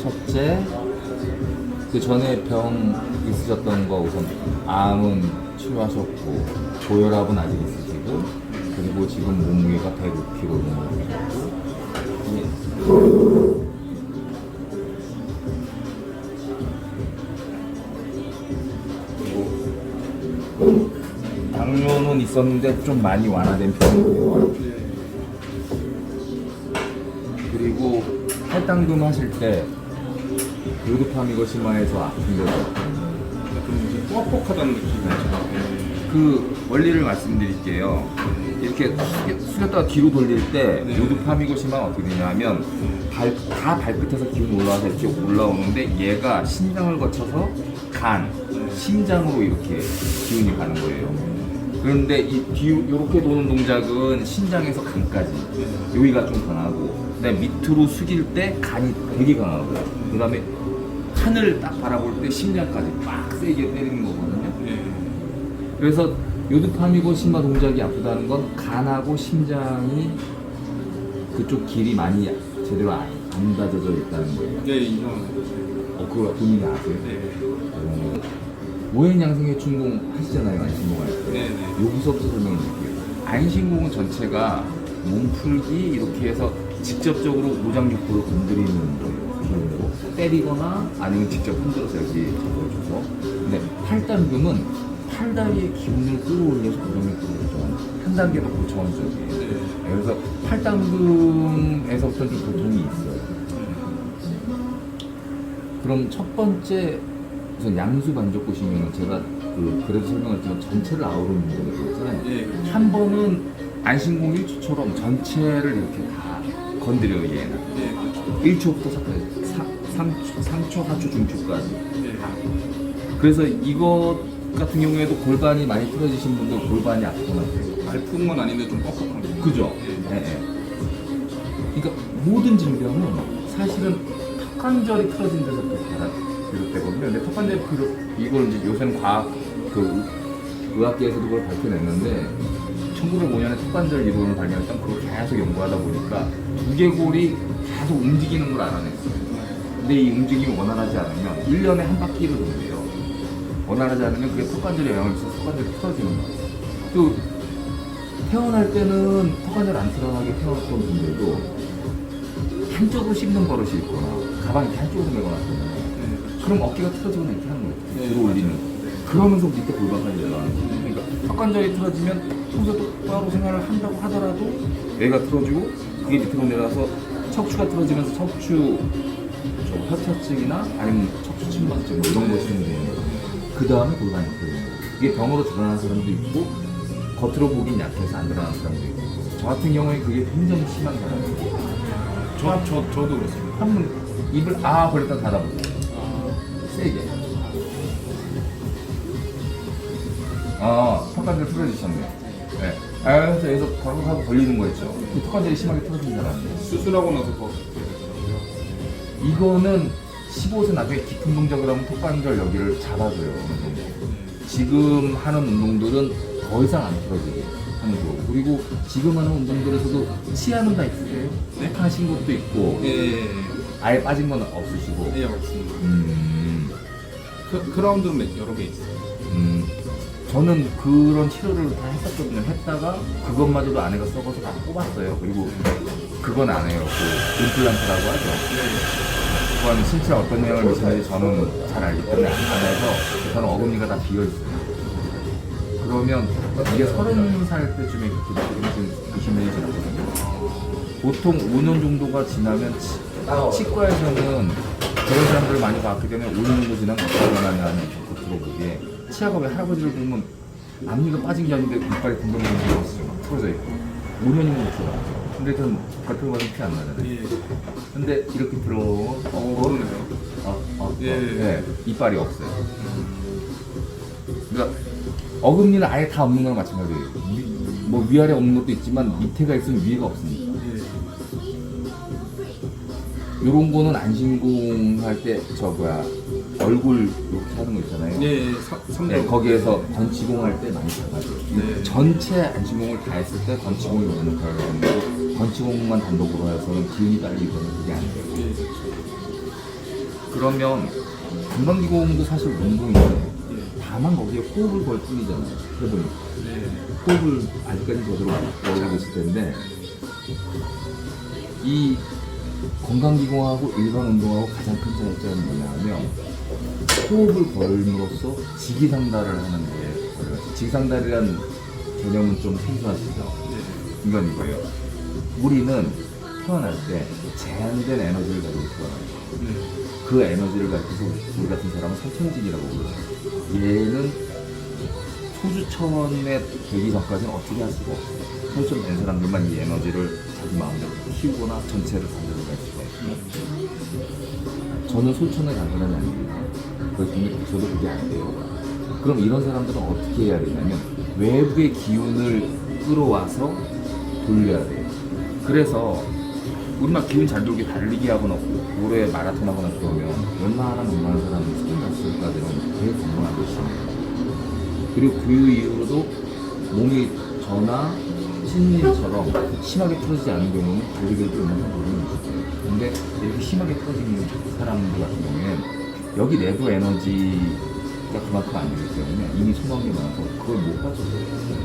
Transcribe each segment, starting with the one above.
첫째, 그 전에 병 있으셨던 거 우선 암은 치료하셨고 고혈압은 아직 있으시고 그리고 지금 몸무게가 105kg 정도 당뇨는 있었는데 좀 많이 완화된 편이고요. 그리고 탈당금 하실 때 요드파미거시마에서 아픈 거죠. 좀 뻑뻑하다는 느낌이죠. 그 원리를 말씀드릴게요. 이렇게 숙였다가 뒤로 돌릴 때 요드파미거시마가 어떻게 되냐면 다 발끝에서 기운이 올라와서 이렇게 올라오는데 얘가 신장을 거쳐서 간, 심장으로 이렇게 기운이 가는 거예요. 그런데 이 뒤로 이렇게 도는 동작은 신장에서 간까지 여기가 좀 강하고 그다음에 밑으로 숙일 때 간이 되게 강하고 그다음에 하늘 딱 바라볼 때 심장까지 빡 세게 때리는 거거든요. 그래서 요드파미거시마 동작이 아프다는 건 간하고 심장이 그쪽 길이 많이 제대로 안 다져져 있다는 거예요. 네, 인정은. 그거 본인이 아세요? 네. 오행양생의 춘공 하시잖아요, 안신공 할 때. 네. 여기서부터 설명을 드릴게요. 안신공은 전체가 몸풀기 이렇게 해서 직접적으로 오장육부를 건드리는 거예요. 기운으로 때리거나 아니면 직접 흔들어서 여기 잡아줘서. 근데 팔당금은 팔다리의 기운을 끌어올려서 오장육부를 좀 한 단계 더 고차원적이에요. 그래서 팔당금에서부터 좀 고통이 있어요. 그럼 첫 번째 우선 양수 반적 보시면 제가 그래도 설명했지만 전체를 아우르는 거라고 했잖아요. 예. 한 번은 안신공 1초처럼 전체를 이렇게 다 건드려요, 얘는. 예, 1초부터 3초, 4초, 중초까지. 예. 그래서 이것 같은 경우에도 골반이 많이 틀어지신 분들 골반이 아프거나 그래요. 아픈 건 아닌데 좀 뻑뻑한 거. 그죠? 예. 예. 그러니까 모든 질병은 사실은 턱관절이 틀어진 데서부터 비롯되거든요. 근데 턱관절이 이걸 이제 요새는 과학 의학계에서도 그걸 밝혀냈는데 1905년에 턱관절 이론을 발견했던 그걸 계속 연구하다 보니까 두개골이 계속 움직이는 걸 알아냈어요. 근데 이 움직임이 원활하지 않으면 1년에 한 바퀴를 돈대요. 원활하지 않으면 그게 턱관절에 영향을 줘서 턱관절이 틀어지는 거예요. 또 태어날 때는 턱관절 안 틀어나게 태어났던 분들도 한쪽으로 씹는 버릇이 있거나 가방이 이렇게 한쪽으로 메거나 하잖아요. 그럼 어깨가 틀어지거나 이렇게 하는 거예요. 들어 올리는. 그러면서 밑에 골반까지 내려가는 거예요. 그러니까 턱관절이 틀어지면 평소 똑바로 생활을 한다고 하더라도 뇌가 틀어지고 그게 밑으로 내려가서 척추가 틀어지면서 척추 협착증이나 아니면 척추 침막증 뭐 이런 것이 생기는 그 다음에 골반이 틀어지는 거예요. 그게 병으로 드러나는 사람도 있고 겉으로 보긴 약해서 안 드러나는 사람도 있고 저 같은 경우에 그게 굉장히 심한 사람이에요. 저도 그렇습니다. 한번 입을 벌렸다 닫아보세요. 세게. 턱관절 틀어지셨네요. 네. 그래서 여기서 가격하고 걸리는 거 있죠. 그 턱관절이 심하게 틀어진 사람이에요. 수술하고 나서 더 되더라고요. 이거는 15세 나중에 깊은 동작을 하면 턱관절 여기를 잡아줘요. 어느 정도. 지금 하는 운동들은 더 이상 안 틀어지게 하는 거고. 그리고 지금 하는 운동들에서도 치아는 다 있으세요? 네? 하신 것도 있고 예. 아예 빠진 건 없으시고. 예, 없습니다. 크라운드는 여러 개 있어요. 저는 그런 치료를 다 했었거든요. 했다가 그것마저도 아내가 썩어서 다 뽑았어요. 그리고 그건 안 해요. 그 임플란트라고 하죠. 그건 실제 어떤 영향을 미치는지 저는 잘 알기 때문에 안 해서 저는 어금니가 다 비어있어요. 그러면 이게 30살 때쯤에 그렇게 지금 20년이 지났거든요. 보통 5년 정도가 지나면 치과에서는 그런 사람들을 많이 봤기 때문에 5년 정도 지나면 어떻게 변하냐는 겉으로 보기에 치아가 왜 할아버지를 보면 앞니가 빠진 게 아닌데 이빨이 둥둥둥 막 풀어져 있고 5년이면 그렇게 나죠. 근데 전 겉으로 봐서 피 안 나잖아요. 예. 근데 이렇게 들어오면 그러네요. 네, 이빨이 없어요. 그러니까 어금니는 아예 다 없는 거랑 마찬가지예요. 뭐 위아래 없는 것도 있지만 밑에가 있으면 위에가 없으니까. 요런 거는 안신공 할 때 얼굴 이렇게 하는 거 있잖아요. 예, 네, 거기에서 건치공 할 때 많이 잡아줘요. 네. 전체 안신공을 다 했을 때 건치공이 오는 역할을 하는 거고 건치공만 단독으로 해서는 기운이 딸리거나 그게 안 돼요. 그러면 건강기공도 사실 운동인데 다만 거기에 호흡을 걸 뿐이잖아요. 해보니 네. 호흡을 아직까지 제대로 모르고 계실 텐데 이 건강기공하고 일반 운동하고 가장 큰 차이점은 뭐냐면 호흡을 걸음으로써 직위상달을 하는 게 걸려요. 직위상달이라는 개념은 좀 생소하시죠? 이건 이거예요. 우리는 태어날 때 제한된 에너지를 가지고 태어나요. 그 에너지를 가지고 우리 같은 사람은 설천직이라고 불러요. 얘는 소주천에 되기 전까지는 어떻게 할 수가 없어요. 설천 된 사람들만 이 에너지를 자기 마음대로 키우거나 전체를 만들어갈 수가 있어요. 저는 소천에 간 사람이 아닙니다. 그런데 저도 그게 안 돼요. 그럼 이런 사람들은 어떻게 해야 되냐면 외부의 기운을 끌어와서 돌려야 돼요. 그래서 우리만 기운 잘 돌게 달리기 하거나 올해 마라톤 하거나 그러면 웬만한 건강한 사람은 스킨 났을까지는 되게 건강한 것이에요. 그리고 그 이후로도 몸이 저나 신인처럼 심하게 풀어지지 않은 경우는 달리기를 좀 모르는 거죠. 근데 이렇게 심하게 풀어지는 사람들 같은 경우에는 여기 내부 에너지가 그만큼 안 되기 때문에 이미 소망이 많아서 그걸 못 빠져요.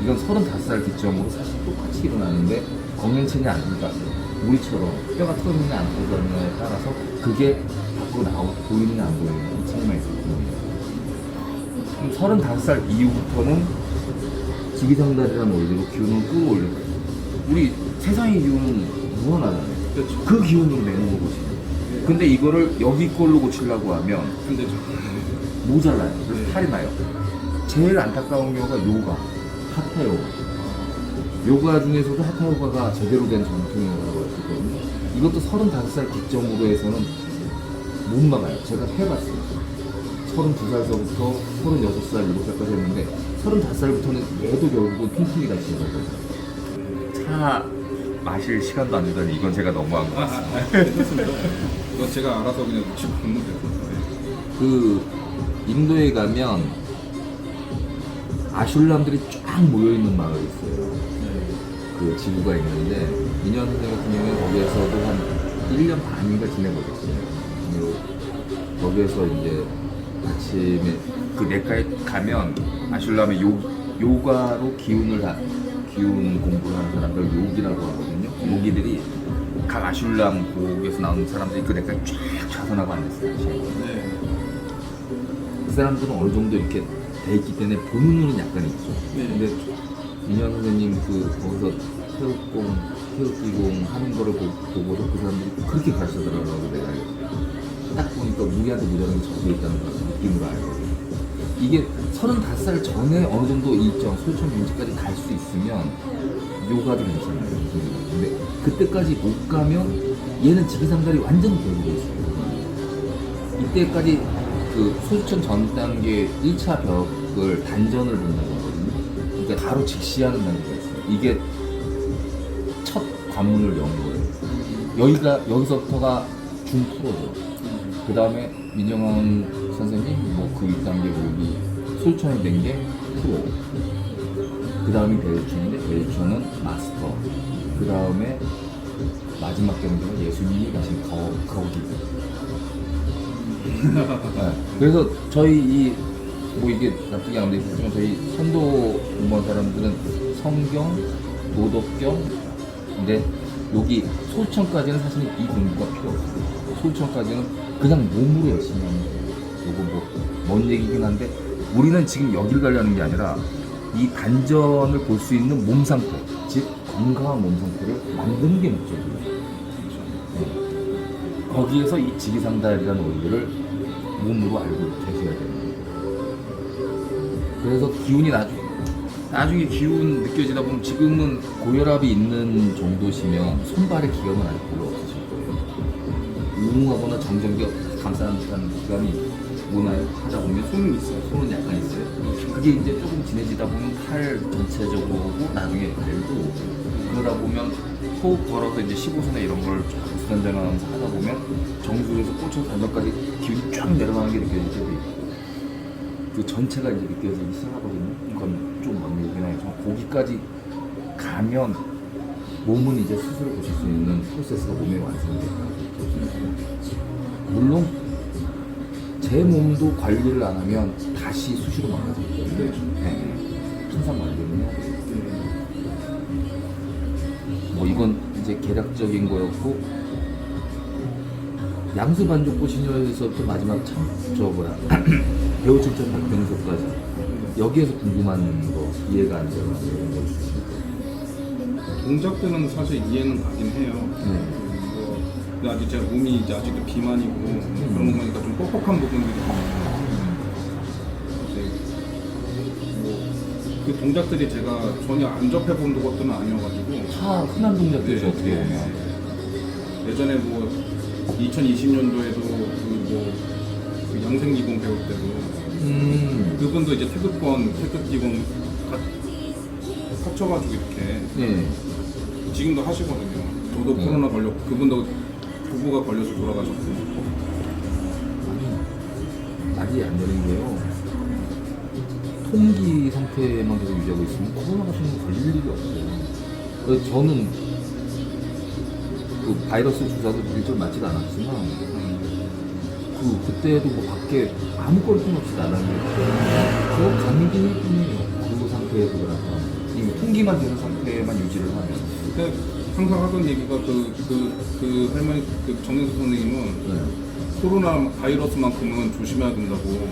이건 35살 기점으로 사실 똑같이 일어나는데 건강체냐 아닙니까? 우리처럼 뼈가 터지느냐 안 터지느냐에 따라서 그게 밖으로 나오고 보이느냐 안 보이느냐 이 차이만 있을 뿐이에요. 그럼 35살 이후부터는 직위상달이라는 원리로 기운을 끌어올려요. 우리 세상의 기운은 무한하잖아요. 그렇죠. 그 기운으로 내는 거 보시죠. 근데 이거를 여기 걸로 고치려고 하면 근데 모자라요. 그래서 네. 탈이 나요. 제일 안타까운 경우가 요가, 하타 요가. 요가 중에서도 하타 요가가 제대로 된 전통 요가라고 했거든요. 이것도 35살 기점으로 해서는 못 막아요. 제가 해봤어요. 32살서부터 36살, 7살까지 했는데 35살부터는 얘도 결국은 핑핑이 다치는 거죠. 차 마실 시간도 안 되다니 이건 제가 너무한 것 같습니다. 괜찮습니다. 이거 제가 알아서 그냥 치고 걷는 거예요. 그 인도에 가면 아슐람들이 쫙 모여있는 마을이 있어요. 그 지구가 있는데 민현 선생 같은 경우는 거기에서도 한 1년 반인가 지내보셨어요. 그리고 거기에서 이제 아침에 그 내과에 가면 아슐람의 요가로 기운 공부를 하는 사람들 요기라고 하거든요. 요기들이 각 아슐람 곡에서 나오는 사람들이 그 내과에 쫙 좌선하고 앉았어요. 네. 그 사람들은 어느 정도 이렇게 돼 있기 때문에 보는 눈은 약간 있죠. 네. 근데 민현 선생님 그 거기서 태극기공 하는 거를 보고서 그 사람들이 그렇게 가르쳐더라고요. 내가 딱 보니까 우리한테 모자란 게 적혀 있다는 걸 느낌으로 알거든요. 이게 35살 전에 어느 정도 일정 소천 경지까지 갈 수 있으면 요가도 괜찮아요. 근데 그때까지 못 가면 얘는 직위상달이 완전히 결국에 있어요. 이때까지 그 소천 전 단계 1차 벽을 단전을 본다고 하거든요. 그러니까 바로 직시하는 단계가 있어요. 이게 첫 관문을 연 거예요. 여기서부터가 중프로죠. 그 다음에 민정원 선생님 그 2단계 여기 소천이 된 게 프로. 그 다음이 베르천인데 베르천은 마스터. 그 다음에 마지막 경기가 예수님이 가신 거기. 네. 그래서 저희 이게 납득이 안 되시지만 저희 선도 공부한 사람들은 성경, 도덕경, 근데 여기 소천까지는 사실 이 공부가 필요 없어요. 소천까지는 그냥 몸으로 열심히 하는 거예요. 이거 먼 얘기긴 한데 우리는 지금 여기를 가려는 게 아니라 이 단전을 볼 수 있는 몸 상태, 즉 건강한 몸 상태를 만드는 게 목적이에요. 네. 거기에서 이 직위상달이라는 원리를 몸으로 알고 계셔야 됩니다. 그래서 기운이 나중에 기운 느껴지다 보면 지금은 고혈압이 있는 정도시면 손발에 기운은 아직 별로 없으실 거예요. 우웅하거나 정전기가 감싸는 듯한 기관이 오나요? 하다 보면 손은 있어요. 손은 약간 있어요. 그게 이제 조금 진해지다 보면 팔 전체적으로 오고 나중에 발도 그러다 보면 호흡 걸어서 이제 15분에 이런 걸 쫙 수단전하면서 하다 보면 정수에서 꽂혀서 발목까지 기운이 쫙 내려가는 게 느껴질 때도 있고 그 전체가 이제 느껴지기 시작하거든요. 그건 좀 먼 얘기긴 하지만 거기까지 가면 몸은 이제 스스로 보실 수 있는 프로세스가 몸에 완성돼요. 물론 제 몸도 관리를 안 하면 다시 수시로 망가져요. 네. 항상 관리를 해야 돼요. 뭐 이건 이제 계략적인 거였고, 양수반죽 보시녀에서부터 마지막 배우 출전 박병석까지 여기에서 궁금한 거 이해가 안 되는 거 있으실까요? 동작들은 사실 이해는 가긴 해요. 근데 아직 제가 몸이 이제 아직도 비만이고 그런 거 보니까 좀 뻑뻑한 부분들이 있어요. 그 동작들이 제가 전혀 안 접해본 것들은 아니어가지고 다 흔한 동작들이죠. 네, 어떻게 보면. 예전에 뭐 2020년도에도 그 양생기공 배울 때도 그분도 이제 태극기공 합쳐가지고 이렇게 네. 지금도 하시거든요. 저도 코로나 걸렸고 그분도 부부가 걸려서 돌아가셨고. 말이 안 되는 게요. 통기 상태만 계속 유지하고 있으면 코로나 같은 거 걸릴 일이 없어요. 그래서 저는 그 바이러스 주사도 일절 맞지가 않았지만 그때도 뭐 밖에 아무 거리낌 없이 나갔는데 저 감기일 뿐이에요. 그 상태에서 그래서 이미 통기만 되는 상태만 유지를 하면. 근데 항상 하던 얘기가 그 할머니 그 정영수 선생님은 네. 코로나 바이러스만큼은 조심해야 된다고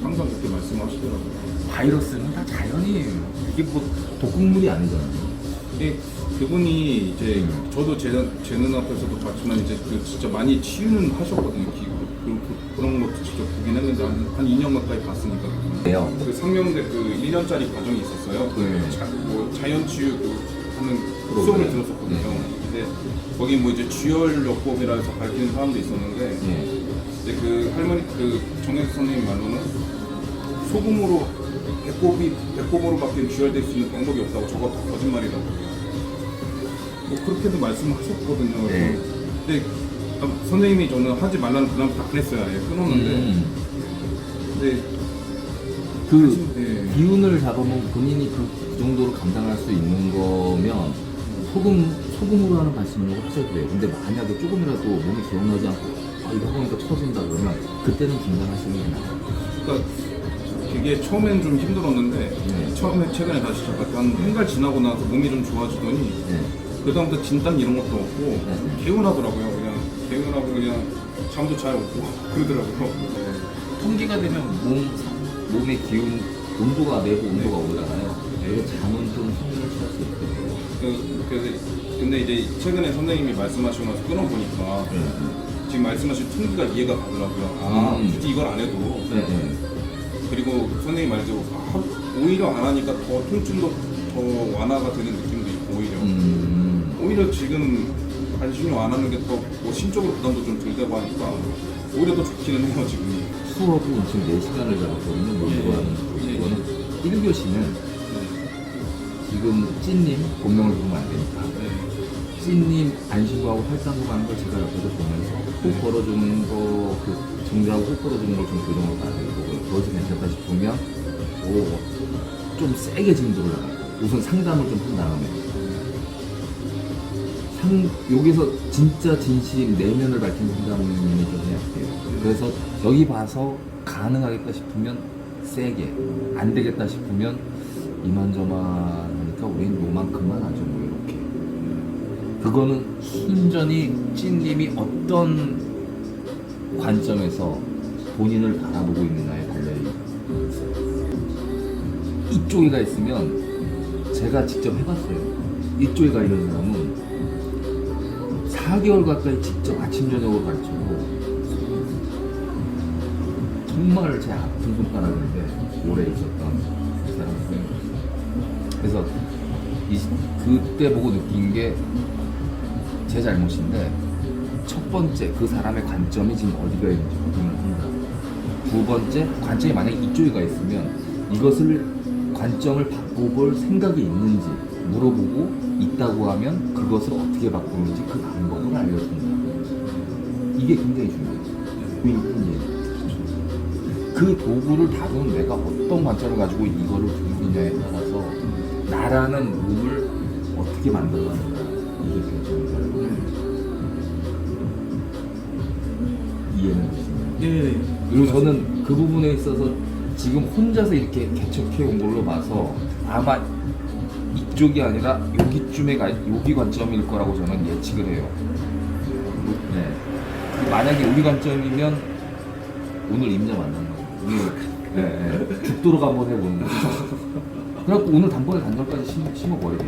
항상 그렇게 말씀하시더라고요. 바이러스는 다 자연이에요. 이게 뭐 독극물이 아니잖아요. 근데 그분이 이제 저도 제 눈앞에서도 봤지만 이제 그 진짜 많이 치유는 하셨거든요. 그런 것도 직접 보긴 했는데 한 2년 가까이 봤으니까. 네요. 그 상명대 그 1년짜리 과정이 있었어요. 네. 뭐 자연 치유 하는 프로그램. 수업을 들었었거든요. 네. 근데 거기 뭐 이제 주열요법이라 해서 밝히는 사람도 있었는데 네. 이제 그 할머니 그 정혜수 선생님 말로는 소금으로 배꼽으로 밖에 주열될 수 있는 방법이 없다고 저거 다 거짓말이라고 뭐 그렇게도 말씀하셨거든요. 네. 근데 선생님이 저는 하지 말라는 그다음 다 그랬어요. 아예 끊었는데 근데 그 네. 기운을 잡으면 본인이 그 정도로 감당할 수 있는 거면 소금으로 하는 말씀을 하셔도 돼요. 근데 만약에 조금이라도 몸이 기억나지 않고 이거 하니까 터진다 그러면 그때는 중단하시는 게 나아요. 그러니까 그게 처음엔 좀 힘들었는데 네. 처음에 최근에 다시 시작할 한 달 지나고 나서 몸이 좀 좋아지더니 네. 그다음부터 진단 이런 것도 없고 네. 개운하더라고요. 그냥 개운하고 그냥 잠도 잘 오고 그러더라고요. 통기가 되면 몸의 기운 온도가 내부 온도가 올라가요. 그래서 잠은 좀 힘을 취할 수 있거든요. 근데 이제 최근에 선생님이 말씀하시고 나서 끊어보니까 지금 말씀하신 통기가 이해가 가더라고요. 굳이 이걸 안 해도 네. 그리고 선생님 말대로 오히려 안 하니까 더 통증도 더 완화가 되는 느낌도 있고 오히려 지금 관심료 안 하는 게 더 뭐 심적으로 부담도 좀 덜 되고 하니까 오히려 더 좋기는 해요 지금. 수업은 지금 4시간을 잡았거든요. 모의고하는 이거는 1교시는 지금 찐님 본명을 부르면 안 되니까 찐님 안시구하고 활산구 가는 걸 제가 옆에서 보면서 호흡 걸어주는 거 그 정지하고 호흡 걸어주는 걸 좀 교정을 봐야 되고 거기서 괜찮다 싶으면 좀 세게 진도를 나가요. 우선 상담을 좀 한 다음에 여기서 진짜 진심 내면을 밝힌 상담을 좀 해야 돼요. 그래서 여기 봐서 가능하겠다 싶으면 세게, 안 되겠다 싶으면 이만저만 하니까 우린 요만큼만 하죠, 뭐 이렇게. 그거는 순전히 찐님이 어떤 관점에서 본인을 바라보고 있느냐에 달려있어요. 이쪽에가 있으면 제가 직접 해봤어요. 이쪽에 가 있는 사람은 4개월 가까이 직접 아침 저녁으로 가르치고 정말 제 아픈 손가락인데 오래 있었던 그 사람 선생님이었어요. 그래서 그때 보고 느낀 게 제 잘못인데 첫 번째 그 사람의 관점이 지금 어디가 있는지 확인을 한다. 두 번째 관점이 만약에 이쪽에 가 있으면 이것을 관점을 바꿔볼 생각이 있는지 물어보고 있다고 하면 그것을 어떻게 바꾸는지 그 방법을 알려준다. 이게 굉장히 중요해요. 그 도구를 다루는 내가 어떤 관점을 가지고 이거를 들느냐에 따라서 나라는 몸을 어떻게 만들어가는가 이게 결정이 되는 거예요. 이해는 되시나요? 예. 그리고 저는 그 부분에 있어서 지금 혼자서 이렇게 개척해 온 걸로 봐서 아마 이쪽이 아니라 여기 관점일 거라고 저는 예측을 해요. 네. 만약에 우리 관점이면 오늘 임자 만난 거예요. 죽도록 한번 해보는 거죠. 그래갖고 오늘 단번에 단절까지 심어버리게.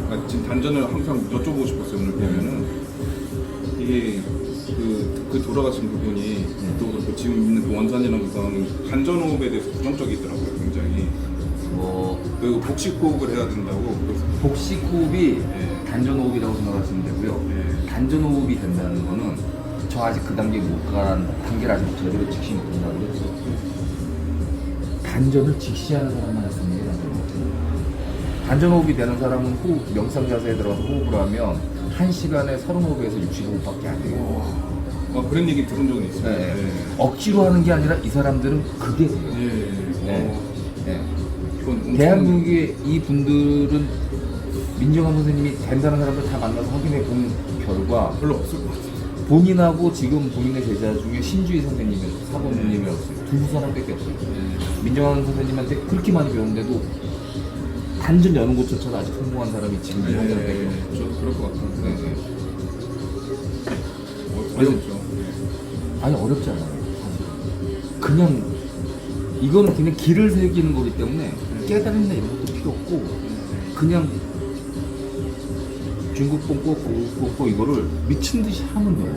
그러니까 지금 단전을 항상 여쭤보고 싶었어요. 오늘 보면은 이게 그 돌아가신 그분이 또 지금 있는 그 원산이라는 구성은 단전호흡에 대해서 부정적이더라고요. 굉장히. 그 복식호흡을 해야 된다고. 복식호흡이 네. 단전호흡이라고 생각하시면 되고요. 네. 단전호흡이 된다는 거는 저 아직 그 단계에 못 간 단계를 아직 제대로 직시 못한다고 그랬죠. 단전을 직시하는 사람만 쓰는 게 단전 호흡이에요. 단전호흡이 되는 사람은 호흡, 명상 자세에 들어가서 호흡을 하면 1시간에 30호흡에서 60호흡밖에 안 돼요. 그런 얘기 들은 적은 있어요. 네. 억지로 하는 게 아니라 이 사람들은 그게 돼요. 네. 네. 그건 대한민국의 이 분들은 민정환 선생님이 된다는 사람들 다 만나서 확인해 본 결과 별로 없을 것 같아요. 본인하고 지금 본인의 제자 중에 신주희 선생님은 사모님이었어요. 두 사람밖에 없어요. 민정환 선생님한테 그렇게 많이 배웠는데도 단전 여는 곳조차도 아직 성공한 사람이 지금 이 한 사람밖에 없어요. 저도 그럴 것 같은데. 네. 어렵죠. 아니 어렵지 않아요. 사실. 그냥 이거는 그냥 길을 새기는 거기 때문에 깨달음이나 이런 것도 필요 없고 그냥 중국 뽕고 고국 뽕고 이거를 미친 듯이 하면 돼요.